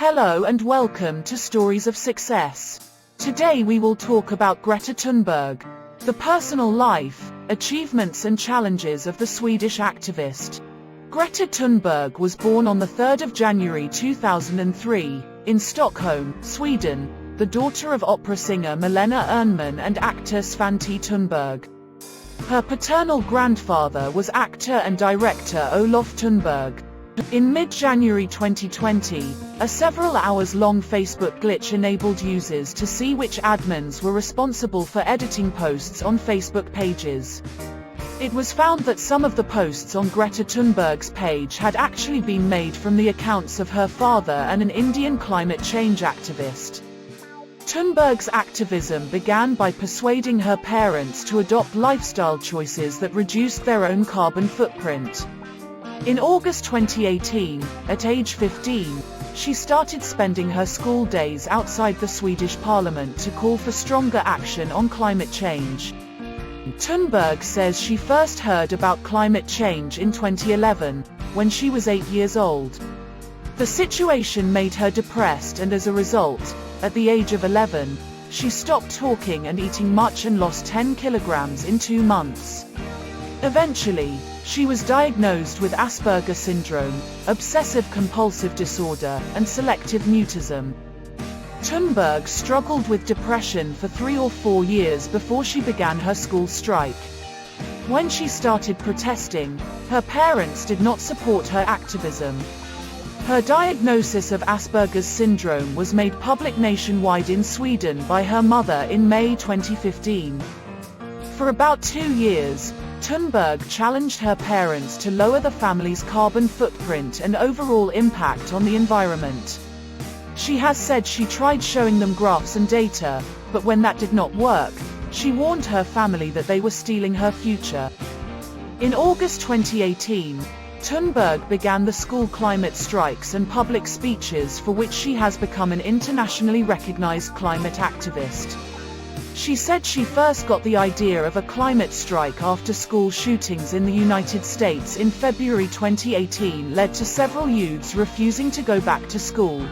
Hello and welcome to Stories of Success. Today we will talk about Greta Thunberg, the personal life, achievements and challenges of the Swedish activist. Greta Thunberg was born on the 3rd of January 2003, in Stockholm, Sweden, the daughter of opera singer Milena Ernman and actor Svante Thunberg. Her paternal grandfather was actor and director Olof Thunberg. In mid-January 2020, a several-hours-long Facebook glitch enabled users to see which admins were responsible for editing posts on Facebook pages. It was found that some of the posts on Greta Thunberg's page had actually been made from the accounts of her father and an Indian climate change activist. Thunberg's activism began by persuading her parents to adopt lifestyle choices that reduced their own carbon footprint. In August 2018, at age 15, she started spending her school days outside the Swedish parliament to call for stronger action on climate change. Thunberg says she first heard about climate change in 2011, when she was 8 years old. The situation made her depressed, and as a result, at the age of 11, she stopped talking and eating much and lost 10 kilograms in 2 months. Eventually, she was diagnosed with Asperger's syndrome, obsessive-compulsive disorder, and selective mutism. Thunberg struggled with depression for 3 or 4 years before she began her school strike. When she started protesting, her parents did not support her activism. Her diagnosis of Asperger's syndrome was made public nationwide in Sweden by her mother in May 2015. For about 2 years, Thunberg challenged her parents to lower the family's carbon footprint and overall impact on the environment. She has said she tried showing them graphs and data, but when that did not work, she warned her family that they were stealing her future. In August 2018, Thunberg began the school climate strikes and public speeches for which she has become an internationally recognized climate activist. She said she first got the idea of a climate strike after school shootings in the United States in February 2018 led to several youths refusing to go back to school.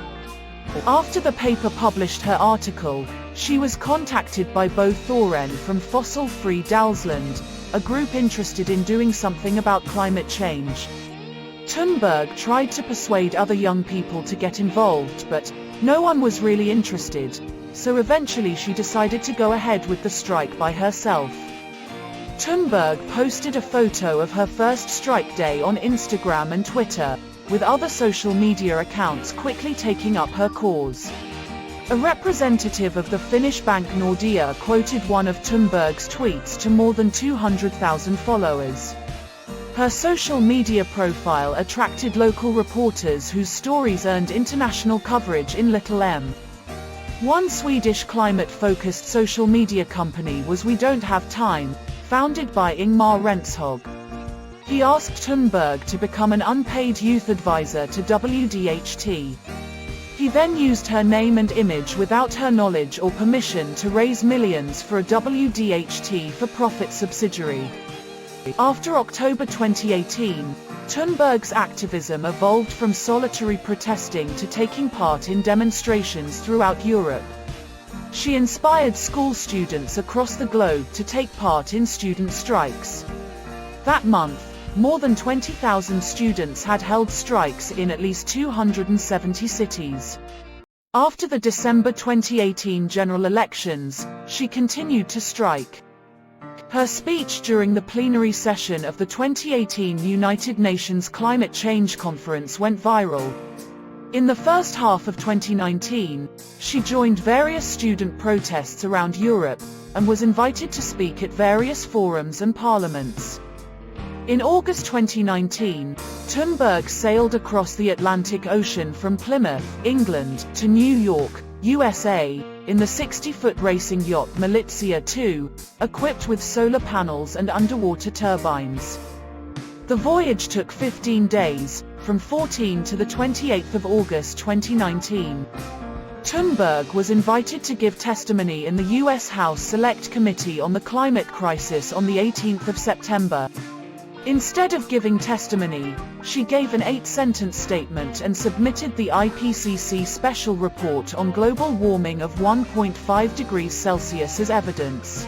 After the paper published her article, she was contacted by Bo Thoren from Fossil Free Dalsland, a group interested in doing something about climate change. Thunberg tried to persuade other young people to get involved, but no one was really interested. So eventually she decided to go ahead with the strike by herself. Thunberg posted a photo of her first strike day on Instagram and Twitter, with other social media accounts quickly taking up her cause. A representative of the Finnish bank Nordea quoted one of Thunberg's tweets to more than 200,000 followers. Her social media profile attracted local reporters whose stories earned international coverage in Little M. One Swedish climate-focused social media company was We Don't Have Time, founded by Ingmar Rentzhog. He asked Thunberg to become an unpaid youth advisor to WDHT. He then used her name and image without her knowledge or permission to raise millions for a WDHT for-profit subsidiary. After October 2018, Thunberg's activism evolved from solitary protesting to taking part in demonstrations throughout Europe. She inspired school students across the globe to take part in student strikes. That month, more than 20,000 students had held strikes in at least 270 cities. After the December 2018 general elections, she continued to strike. Her speech during the plenary session of the 2018 United Nations Climate Change Conference went viral. In the first half of 2019, she joined various student protests around Europe, and was invited to speak at various forums and parliaments. In August 2019, Thunberg sailed across the Atlantic Ocean from Plymouth, England, to New York, USA, in the 60-foot racing yacht Militia 2, equipped with solar panels and underwater turbines. The voyage took 15 days, from 14 to the 28th of August 2019. Thunberg was invited to give testimony in the U.S. House Select Committee on the Climate Crisis on the 18th of September. Instead of giving testimony, she gave an 8-sentence statement and submitted the IPCC special report on global warming of 1.5 degrees Celsius as evidence.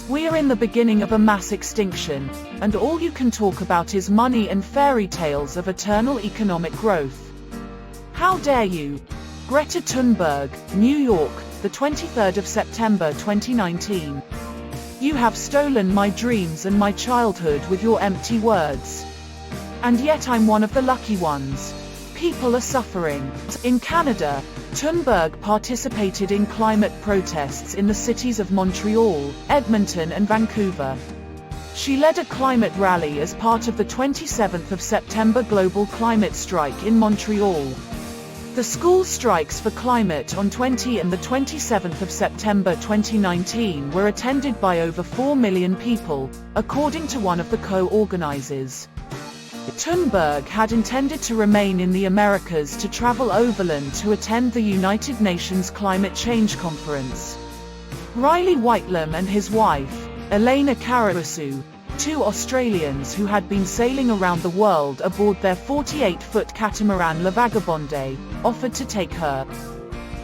We are in the beginning of a mass extinction, and all you can talk about is money and fairy tales of eternal economic growth. How dare you? Greta Thunberg, New York, the 23rd of September 2019. You have stolen my dreams and my childhood with your empty words. And yet I'm one of the lucky ones. People are suffering. In Canada, Thunberg participated in climate protests in the cities of Montreal, Edmonton and Vancouver. She led a climate rally as part of the 27th of September global climate strike in Montreal. The school strikes for climate on 20 and the 27th of September 2019 were attended by over 4 million people, according to one of the co-organizers. Thunberg had intended to remain in the Americas to travel overland to attend the United Nations Climate Change Conference. Riley Whitelam and his wife, Elena Karasu, 2 Australians who had been sailing around the world aboard their 48-foot catamaran La Vagabonde, offered to take her.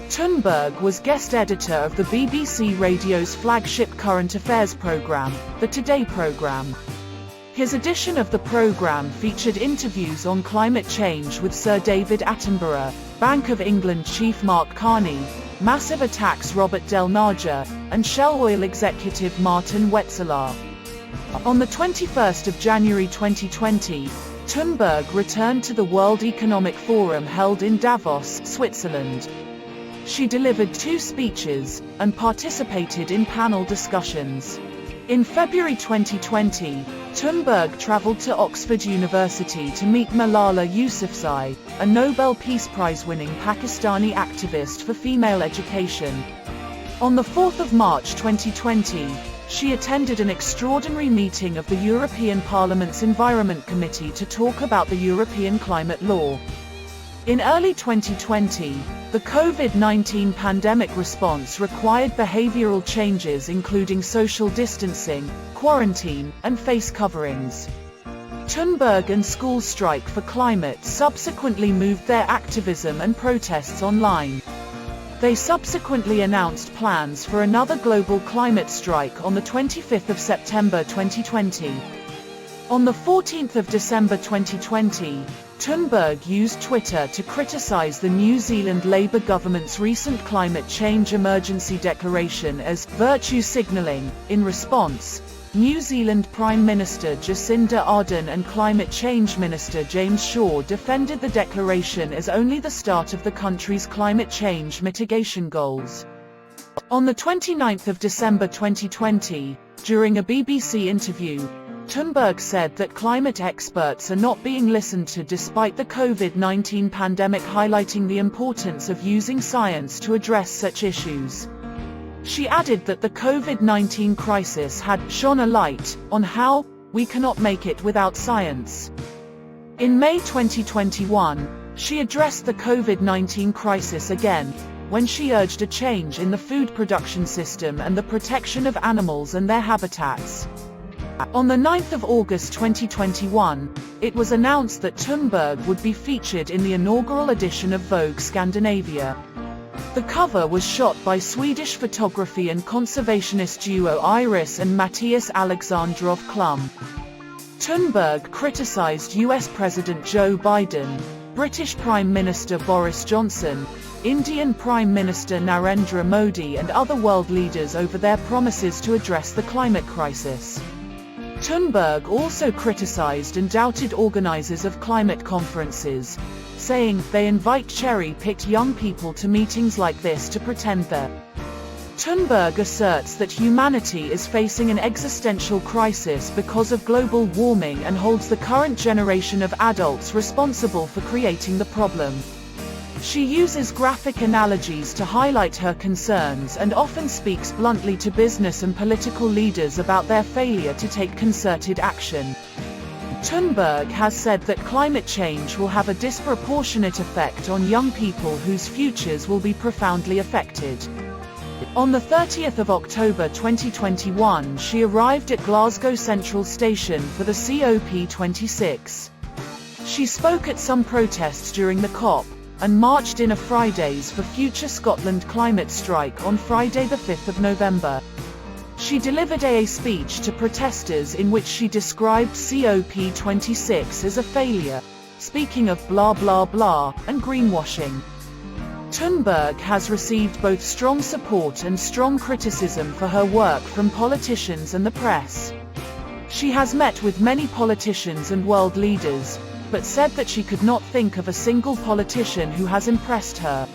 Thunberg was guest editor of the BBC Radio's flagship current affairs programme, the Today programme. His edition of the programme featured interviews on climate change with Sir David Attenborough, Bank of England chief Mark Carney, Massive Attack's Robert Del Naja, and Shell Oil executive Martin Wetzlar. On the 21st of January 2020, Thunberg returned to the World Economic Forum held in Davos, Switzerland. She delivered 2 speeches, and participated in panel discussions. In February 2020, Thunberg traveled to Oxford University to meet Malala Yousafzai, a Nobel Peace Prize-winning Pakistani activist for female education. On the 4th of March 2020, she attended an extraordinary meeting of the European Parliament's Environment Committee to talk about the European climate law. In early 2020, the COVID-19 pandemic response required behavioral changes including social distancing, quarantine, and face coverings. Thunberg and School Strike for Climate subsequently moved their activism and protests online. They subsequently announced plans for another global climate strike on the 25th of September 2020. On the 14th of December 2020, Thunberg used Twitter to criticize the New Zealand Labour government's recent climate change emergency declaration as virtue signalling. In response, New Zealand Prime Minister Jacinda Ardern and Climate Change Minister James Shaw defended the declaration as only the start of the country's climate change mitigation goals. On the 29th of December 2020, during a BBC interview, Thunberg said that climate experts are not being listened to despite the COVID-19 pandemic highlighting the importance of using science to address such issues. She added that the COVID-19 crisis had shone a light on how we cannot make it without science. In May 2021, she addressed the COVID-19 crisis again, when she urged a change in the food production system and the protection of animals and their habitats. On the 9th of August 2021, it was announced that Thunberg would be featured in the inaugural edition of Vogue Scandinavia. The cover was shot by Swedish photography and conservationist duo Iris and Mattias Alexandrov Klum. Thunberg criticized US President Joe Biden, British Prime Minister Boris Johnson, Indian Prime Minister Narendra Modi and other world leaders over their promises to address the climate crisis. Thunberg also criticized and doubted organizers of climate conferences, saying they invite cherry-picked young people to meetings like this to pretend that. Thunberg asserts that humanity is facing an existential crisis because of global warming and holds the current generation of adults responsible for creating the problem. She uses graphic analogies to highlight her concerns and often speaks bluntly to business and political leaders about their failure to take concerted action. Thunberg has said that climate change will have a disproportionate effect on young people whose futures will be profoundly affected. On the 30th of October 2021, she arrived at Glasgow Central Station for the COP26. She spoke at some protests during the COP, and marched in a Fridays for Future Scotland climate strike on Friday the 5th of November. She delivered a speech to protesters in which she described COP26 as a failure, speaking of blah blah blah and greenwashing. Thunberg has received both strong support and strong criticism for her work from politicians and the press. She has met with many politicians and world leaders, but said that she could not think of a single politician who has impressed her.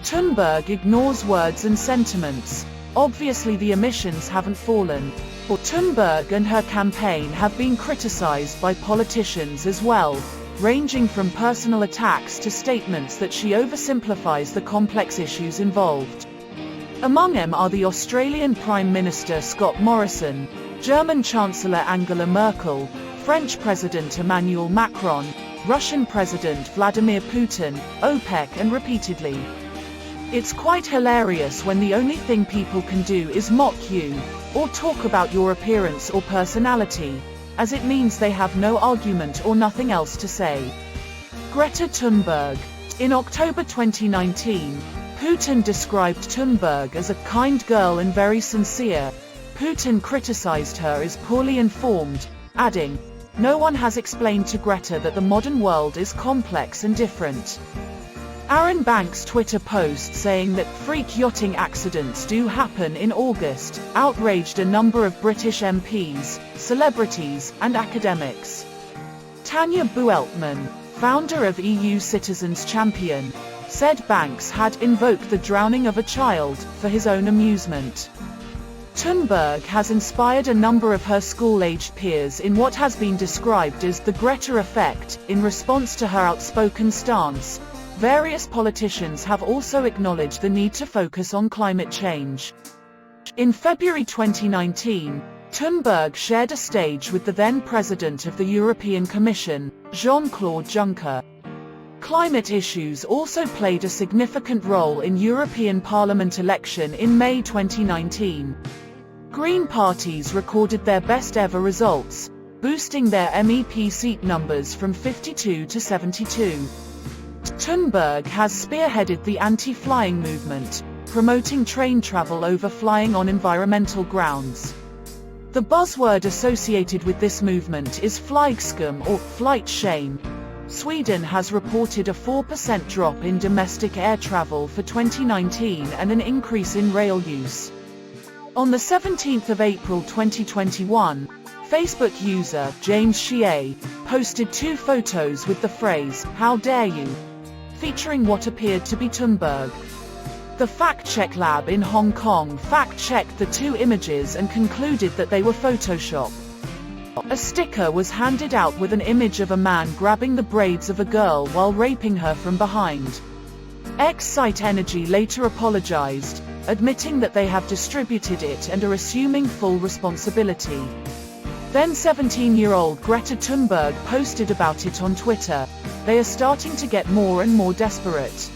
Thunberg ignores words and sentiments. Obviously the emissions haven't fallen. Thunberg and her campaign have been criticized by politicians as well, ranging from personal attacks to statements that she oversimplifies the complex issues involved. Among them are the Australian Prime Minister Scott Morrison, German Chancellor Angela Merkel, French President Emmanuel Macron, Russian President Vladimir Putin, OPEC, and repeatedly. It's quite hilarious when the only thing people can do is mock you, or talk about your appearance or personality, as it means they have no argument or nothing else to say. Greta Thunberg. In October 2019, Putin described Thunberg as a kind girl and very sincere. Putin criticized her as poorly informed, adding, "No one has explained to Greta that the modern world is complex and different." Aaron Banks' Twitter post saying that freak yachting accidents do happen in August outraged a number of British MPs, celebrities, and academics. Tanya Bueltman, founder of EU Citizens Champion, said Banks had invoked the drowning of a child for his own amusement. Thunberg has inspired a number of her school-aged peers in what has been described as the Greta effect. In response to her outspoken stance, various politicians have also acknowledged the need to focus on climate change. In February 2019, Thunberg shared a stage with the then President of the European Commission, Jean-Claude Juncker. Climate issues also played a significant role in European Parliament election in May 2019. Green parties recorded their best ever results, boosting their MEP seat numbers from 52 to 72. Thunberg has spearheaded the anti-flying movement, promoting train travel over flying on environmental grounds. The buzzword associated with this movement is flygskam or flight shame. Sweden has reported a 4% drop in domestic air travel for 2019 and an increase in rail use. On the 17th of April 2021, Facebook user James Shea posted 2 photos with the phrase, "How dare you?" featuring what appeared to be Thunberg. The fact-check lab in Hong Kong fact-checked the 2 images and concluded that they were Photoshop. A sticker was handed out with an image of a man grabbing the braids of a girl while raping her from behind. X-Site Energy later apologized, admitting that they have distributed it and are assuming full responsibility. Then 17-year-old Greta Thunberg posted about it on Twitter. They are starting to get more and more desperate.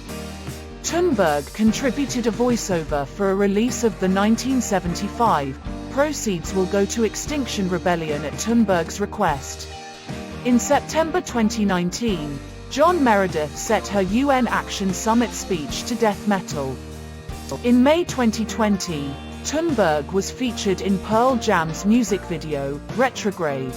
Thunberg contributed a voiceover for a release of the 1975. Proceeds will go to Extinction Rebellion at Thunberg's request. In September 2019, John Meredith set her UN Action Summit speech to death metal. In May 2020, Thunberg was featured in Pearl Jam's music video, Retrograde.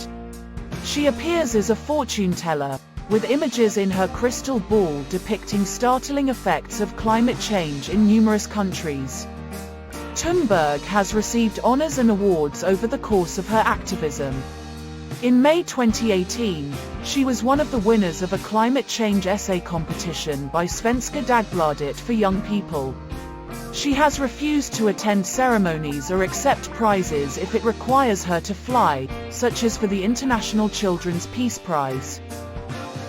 She appears as a fortune teller, with images in her crystal ball depicting startling effects of climate change in numerous countries. Thunberg has received honors and awards over the course of her activism. In May 2018, she was one of the winners of a climate change essay competition by Svenska Dagbladet for young people. She has refused to attend ceremonies or accept prizes if it requires her to fly, such as for the International Children's Peace Prize.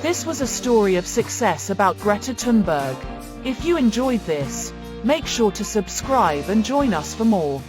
This was a story of success about Greta Thunberg. If you enjoyed this, make sure to subscribe and join us for more.